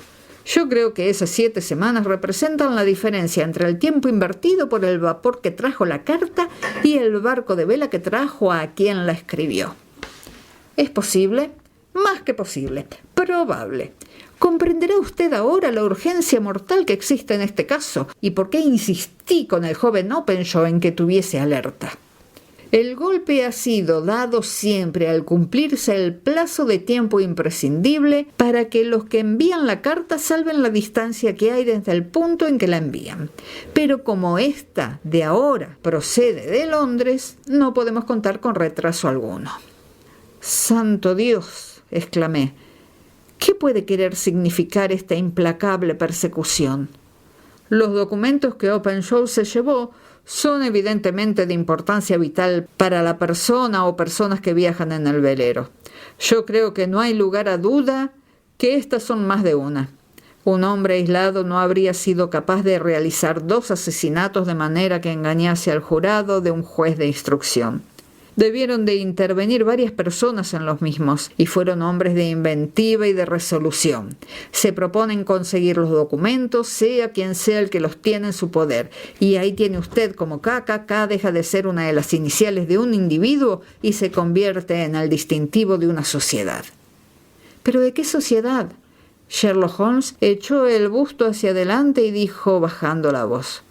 Yo creo que esas 7 semanas representan la diferencia entre el tiempo invertido por el vapor que trajo la carta y el barco de vela que trajo a quien la escribió. ¿Es posible? Más que posible. Probable. Comprenderá usted ahora la urgencia mortal que existe en este caso y por qué insistí con el joven Openshaw en que tuviese alerta. El golpe ha sido dado siempre al cumplirse el plazo de tiempo imprescindible para que los que envían la carta salven la distancia que hay desde el punto en que la envían. Pero como esta de ahora procede de Londres, no podemos contar con retraso alguno. ¡Santo Dios!, exclamé. ¿Qué puede querer significar esta implacable persecución? Los documentos que Openshaw se llevó son evidentemente de importancia vital para la persona o personas que viajan en el velero. Yo creo que no hay lugar a duda que estas son más de una. Un hombre aislado no habría sido capaz de realizar 2 asesinatos de manera que engañase al jurado de un juez de instrucción. Debieron de intervenir varias personas en los mismos y fueron hombres de inventiva y de resolución. Se proponen conseguir los documentos, sea quien sea el que los tiene en su poder. Y ahí tiene usted como KKK deja de ser una de las iniciales de un individuo y se convierte en el distintivo de una sociedad. ¿Pero de qué sociedad? Sherlock Holmes echó el busto hacia adelante y dijo bajando la voz: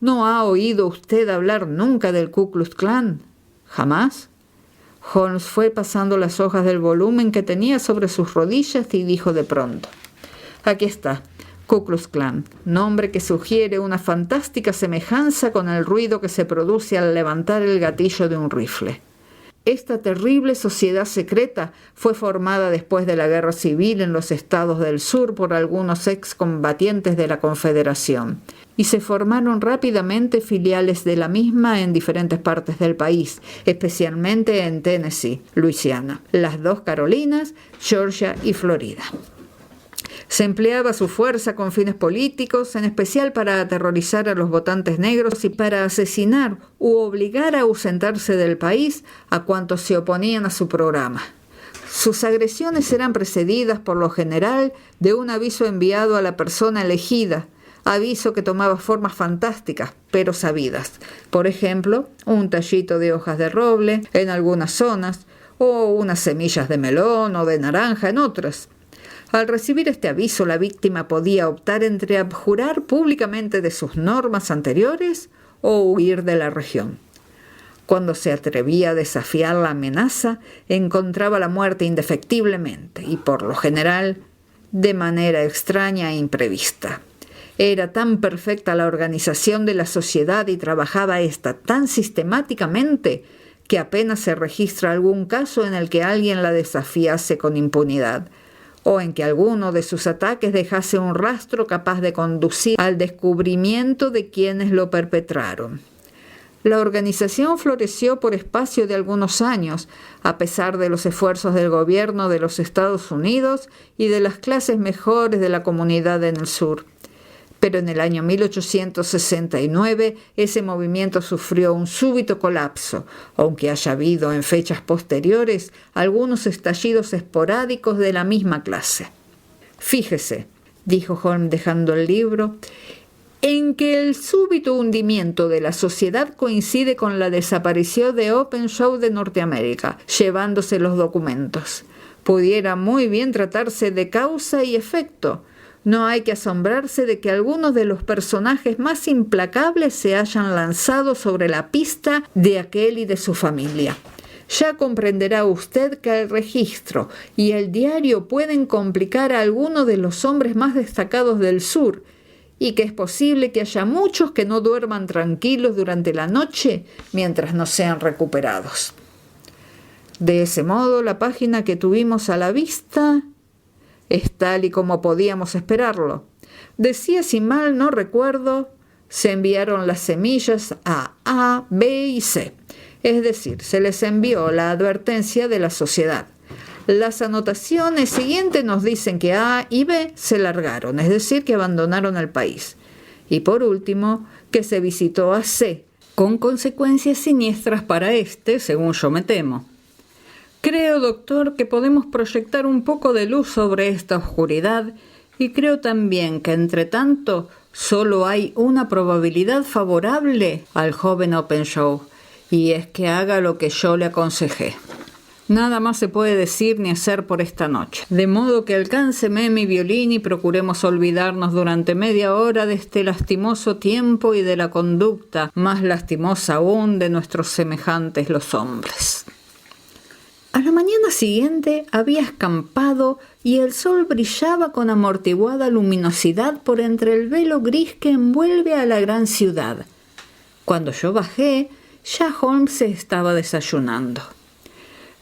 ¿No ha oído usted hablar nunca del Ku Klux Klan? ¿Jamás? Holmes fue pasando las hojas del volumen que tenía sobre sus rodillas y dijo de pronto: Aquí está, Ku Klux Klan, nombre que sugiere una fantástica semejanza con el ruido que se produce al levantar el gatillo de un rifle. Esta terrible sociedad secreta fue formada después de la Guerra Civil en los estados del sur por algunos excombatientes de la Confederación, y se formaron rápidamente filiales de la misma en diferentes partes del país, especialmente en Tennessee, Luisiana, las 2 Carolinas, Georgia y Florida. Se empleaba su fuerza con fines políticos, en especial para aterrorizar a los votantes negros y para asesinar u obligar a ausentarse del país a cuantos se oponían a su programa. Sus agresiones eran precedidas, por lo general, de un aviso enviado a la persona elegida, aviso que tomaba formas fantásticas, pero sabidas. Por ejemplo, un tallito de hojas de roble en algunas zonas, o unas semillas de melón o de naranja en otras. Al recibir este aviso, la víctima podía optar entre abjurar públicamente de sus normas anteriores o huir de la región. Cuando se atrevía a desafiar la amenaza, encontraba la muerte indefectiblemente y, por lo general, de manera extraña e imprevista. Era tan perfecta la organización de la sociedad y trabajaba ésta tan sistemáticamente que apenas se registra algún caso en el que alguien la desafiase con impunidad, o en que alguno de sus ataques dejase un rastro capaz de conducir al descubrimiento de quienes lo perpetraron. La organización floreció por espacio de algunos años, a pesar de los esfuerzos del gobierno de los Estados Unidos y de las clases mejores de la comunidad en el sur. Pero en el año 1869 ese movimiento sufrió un súbito colapso, aunque haya habido en fechas posteriores algunos estallidos esporádicos de la misma clase. Fíjese, dijo Holmes dejando el libro, en que el súbito hundimiento de la sociedad coincide con la desaparición de Openshaw de Norteamérica, llevándose los documentos. Pudiera muy bien tratarse de causa y efecto. No hay que asombrarse de que algunos de los personajes más implacables se hayan lanzado sobre la pista de aquel y de su familia. Ya comprenderá usted que el registro y el diario pueden complicar a algunos de los hombres más destacados del sur, y que es posible que haya muchos que no duerman tranquilos durante la noche mientras no sean recuperados. De ese modo, la página que tuvimos a la vista es tal y como podíamos esperarlo. Decía, si mal no recuerdo, se enviaron las semillas a, B y C. Es decir, se les envió la advertencia de la sociedad. Las anotaciones siguientes nos dicen que A y B se largaron, es decir, que abandonaron el país. Y por último, que se visitó a C, con consecuencias siniestras para este, según yo me temo. Creo, doctor, que podemos proyectar un poco de luz sobre esta oscuridad y creo también que, entre tanto, solo hay una probabilidad favorable al joven Openshaw, y es que haga lo que yo le aconsejé. Nada más se puede decir ni hacer por esta noche. De modo que alcánceme mi violín y procuremos olvidarnos durante media hora de este lastimoso tiempo y de la conducta, más lastimosa aún, de nuestros semejantes los hombres. A la mañana siguiente había escampado y el sol brillaba con amortiguada luminosidad por entre el velo gris que envuelve a la gran ciudad. Cuando yo bajé, ya Holmes se estaba desayunando.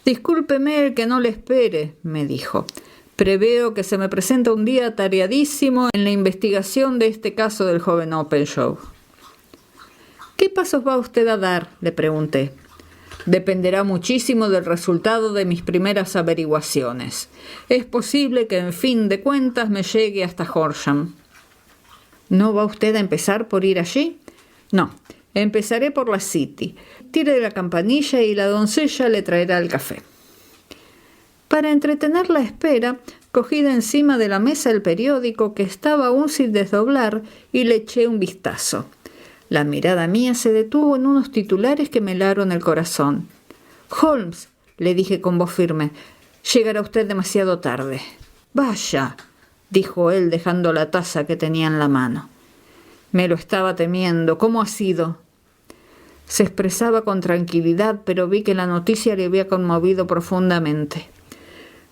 «Discúlpeme el que no le espere», me dijo. «Preveo que se me presenta un día atareadísimo en la investigación de este caso del joven Openshaw». «¿Qué pasos va usted a dar?», le pregunté. «Dependerá muchísimo del resultado de mis primeras averiguaciones. Es posible que en fin de cuentas me llegue hasta Horsham». «¿No va usted a empezar por ir allí?» «No, empezaré por la City. Tire de la campanilla y la doncella le traerá el café». Para entretener la espera, cogí de encima de la mesa el periódico que estaba aún sin desdoblar y le eché un vistazo. La mirada mía se detuvo en unos titulares que me helaron el corazón. «Holmes», le dije con voz firme, «llegará usted demasiado tarde». «Vaya», dijo él dejando la taza que tenía en la mano. «Me lo estaba temiendo. ¿Cómo ha sido?» Se expresaba con tranquilidad, pero vi que la noticia le había conmovido profundamente.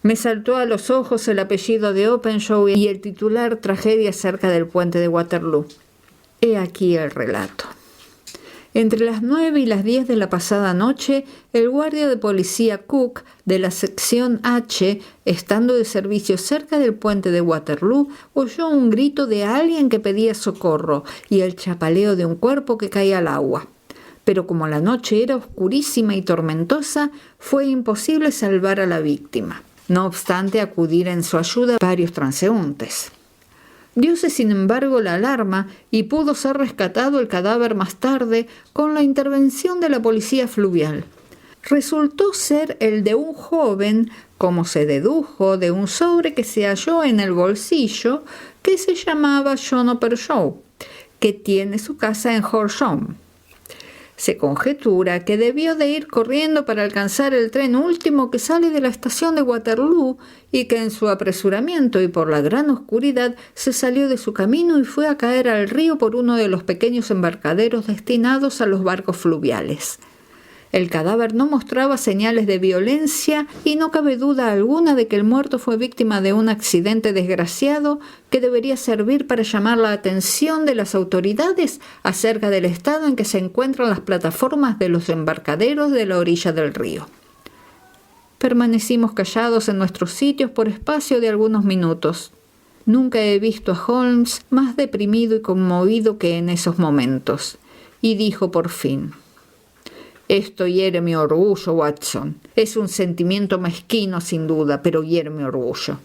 Me saltó a los ojos el apellido de Openshaw y el titular «Tragedia cerca del puente de Waterloo». He aquí el relato. Entre las 9 y las 10 de la pasada noche, el guardia de policía Cook de la sección H, estando de servicio cerca del puente de Waterloo, oyó un grito de alguien que pedía socorro y el chapaleo de un cuerpo que caía al agua. Pero como la noche era oscurísima y tormentosa, fue imposible salvar a la víctima. No obstante, acudir en su ayuda varios transeúntes. Dióse sin embargo la alarma y pudo ser rescatado el cadáver más tarde con la intervención de la policía fluvial. Resultó ser el de un joven, como se dedujo de un sobre que se halló en el bolsillo, que se llamaba John Openshaw, que tiene su casa en Horsham. Se conjetura que debió de ir corriendo para alcanzar el tren último que sale de la estación de Waterloo y que en su apresuramiento y por la gran oscuridad se salió de su camino y fue a caer al río por uno de los pequeños embarcaderos destinados a los barcos fluviales. El cadáver no mostraba señales de violencia y no cabe duda alguna de que el muerto fue víctima de un accidente desgraciado que debería servir para llamar la atención de las autoridades acerca del estado en que se encuentran las plataformas de los embarcaderos de la orilla del río. Permanecimos callados en nuestros sitios por espacio de algunos minutos. Nunca he visto a Holmes más deprimido y conmovido que en esos momentos, y dijo por fin: «Esto hiere mi orgullo, Watson. Es un sentimiento mezquino sin duda, pero hiere mi orgullo.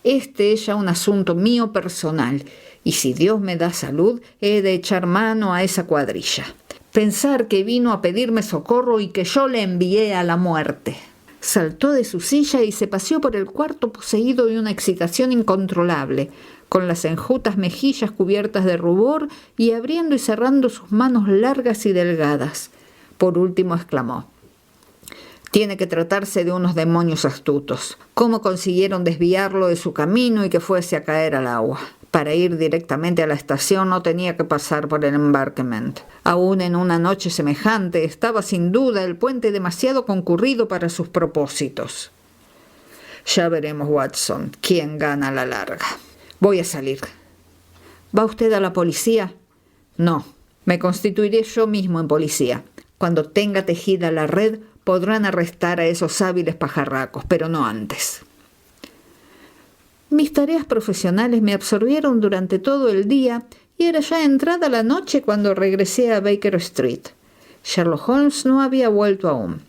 Este es ya un asunto mío personal, y si Dios me da salud, he de echar mano a esa cuadrilla. Pensar que vino a pedirme socorro y que yo le envié a la muerte». Saltó de su silla y se paseó por el cuarto poseído de una excitación incontrolable, con las enjutas mejillas cubiertas de rubor y abriendo y cerrando sus manos largas y delgadas. Por último exclamó: «Tiene que tratarse de unos demonios astutos. ¿Cómo consiguieron desviarlo de su camino y que fuese a caer al agua? Para ir directamente a la estación no tenía que pasar por el embarcament. Aún en una noche semejante estaba sin duda el puente demasiado concurrido para sus propósitos. Ya veremos, Watson, quién gana a la larga. Voy a salir». «¿Va usted a la policía?» «No, me constituiré yo mismo en policía. Cuando tenga tejida la red, podrán arrestar a esos hábiles pajarracos, pero no antes». Mis tareas profesionales me absorbieron durante todo el día y era ya entrada la noche cuando regresé a Baker Street. Sherlock Holmes no había vuelto aún.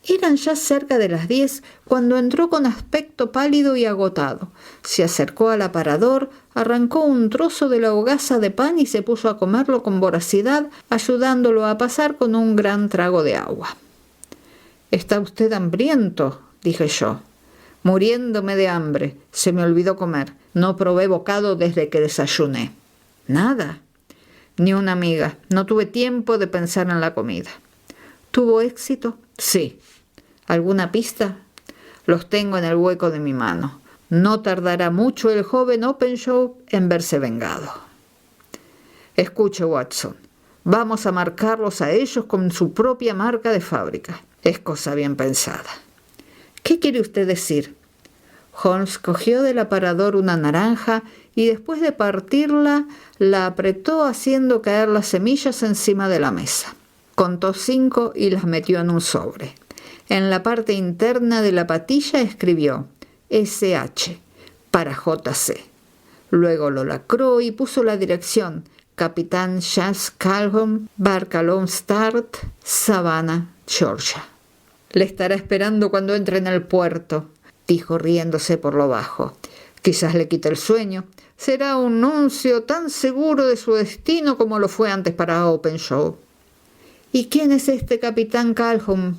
Eran ya cerca de las 10 cuando entró con aspecto pálido y agotado. Se acercó al aparador, arrancó un trozo de la hogaza de pan y se puso a comerlo con voracidad, ayudándolo a pasar con un gran trago de agua. «¿Está usted hambriento?», dije yo. «Muriéndome de hambre. Se me olvidó comer. No probé bocado desde que desayuné». «¿Nada?» «Ni una miga. No tuve tiempo de pensar en la comida». «¿Tuvo éxito?» «Sí». «¿Alguna pista?» Los tengo en el hueco de mi mano. No tardará mucho el joven Openshaw en verse vengado. Escuche, Watson. Vamos a marcarlos a ellos con su propia marca de fábrica. Es cosa bien pensada. ¿Qué quiere usted decir? Holmes cogió del aparador una naranja y después de partirla, la apretó haciendo caer las semillas encima de la mesa. Contó 5 y las metió en un sobre. En la parte interna de la patilla escribió SH para JC. Luego lo lacró y puso la dirección Capitán Jas Calhoun, barca Lone Star, Savannah, Georgia. Le estará esperando cuando entre en el puerto, dijo riéndose por lo bajo. Quizás le quite el sueño. Será un nuncio tan seguro de su destino como lo fue antes para Openshaw. ¿Y quién es este Capitán Calhoun?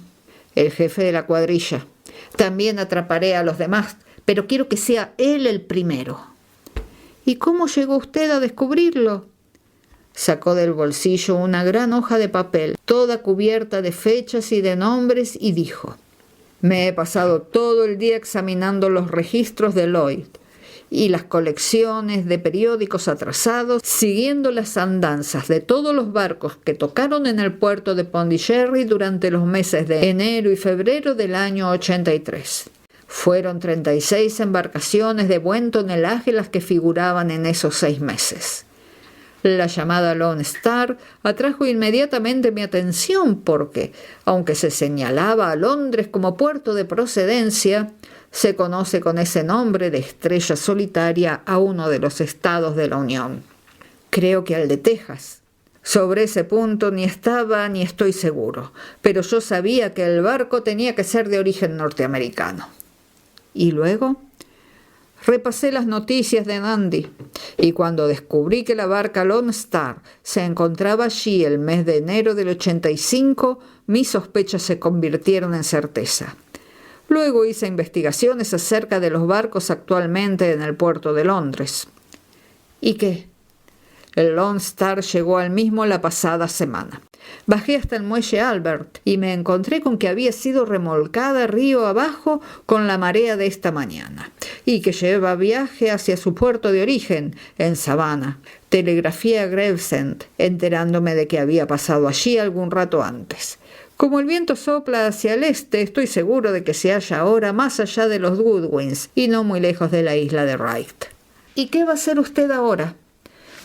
El jefe de la cuadrilla. También atraparé a los demás, pero quiero que sea él el primero. ¿Y cómo llegó usted a descubrirlo? Sacó del bolsillo una gran hoja de papel, toda cubierta de fechas y de nombres, y dijo: me he pasado todo el día examinando los registros de Lloyd y las colecciones de periódicos atrasados, siguiendo las andanzas de todos los barcos que tocaron en el puerto de Pondicherry durante los meses de enero y febrero del año 83. Fueron 36 embarcaciones de buen tonelaje las que figuraban en esos 6 meses. La llamada Lone Star atrajo inmediatamente mi atención porque, aunque se señalaba a Londres como puerto de procedencia, se conoce con ese nombre de estrella solitaria a uno de los estados de la Unión. Creo que al de Texas. Sobre ese punto ni estaba ni estoy seguro, pero yo sabía que el barco tenía que ser de origen norteamericano. ¿Y luego? Repasé las noticias de Dundee y cuando descubrí que la barca Lone Star se encontraba allí el mes de enero del 85, mis sospechas se convirtieron en certeza. Luego hice investigaciones acerca de los barcos actualmente en el puerto de Londres. ¿Y qué? El Lone Star llegó al mismo la pasada semana. Bajé hasta el muelle Albert y me encontré con que había sido remolcada río abajo con la marea de esta mañana y que lleva viaje hacia su puerto de origen, en Savannah. Telegrafié a Gravesend, enterándome de que había pasado allí algún rato antes. Como el viento sopla hacia el este, estoy seguro de que se halla ahora más allá de los Goodwins y no muy lejos de la isla de Wright. ¿Y qué va a hacer usted ahora?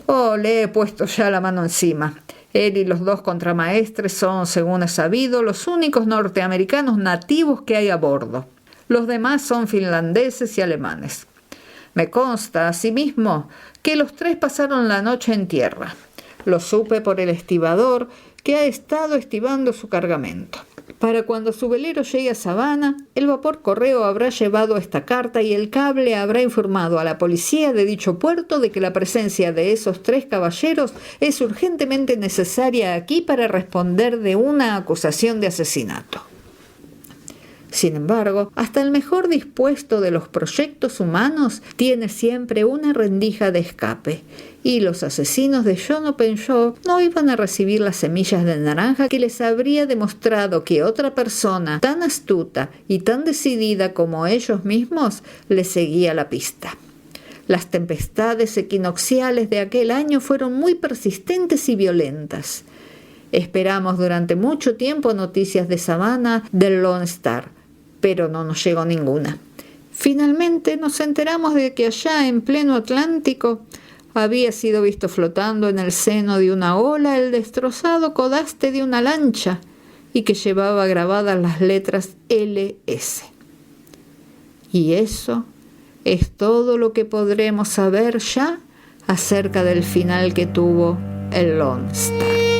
Oh, le he puesto ya la mano encima. Él y los 2 contramaestres son, según he sabido, los únicos norteamericanos nativos que hay a bordo. Los demás son finlandeses y alemanes. Me consta, asimismo, que los 3 pasaron la noche en tierra. Lo supe por el estibador, que ha estado estibando su cargamento. Para cuando su velero llegue a Savannah, el vapor correo habrá llevado esta carta y el cable habrá informado a la policía de dicho puerto de que la presencia de esos 3 caballeros es urgentemente necesaria aquí para responder de una acusación de asesinato. Sin embargo, hasta el mejor dispuesto de los proyectos humanos tiene siempre una rendija de escape, y los asesinos de John Openshaw no iban a recibir las semillas de naranja que les habría demostrado que otra persona tan astuta y tan decidida como ellos mismos les seguía la pista. Las tempestades equinocciales de aquel año fueron muy persistentes y violentas. Esperamos durante mucho tiempo noticias de Savannah del Lone Star, pero no nos llegó ninguna. Finalmente nos enteramos de que allá en pleno Atlántico había sido visto flotando en el seno de una ola el destrozado codaste de una lancha y que llevaba grabadas las letras LS. Y eso es todo lo que podremos saber ya acerca del final que tuvo el Lone Star.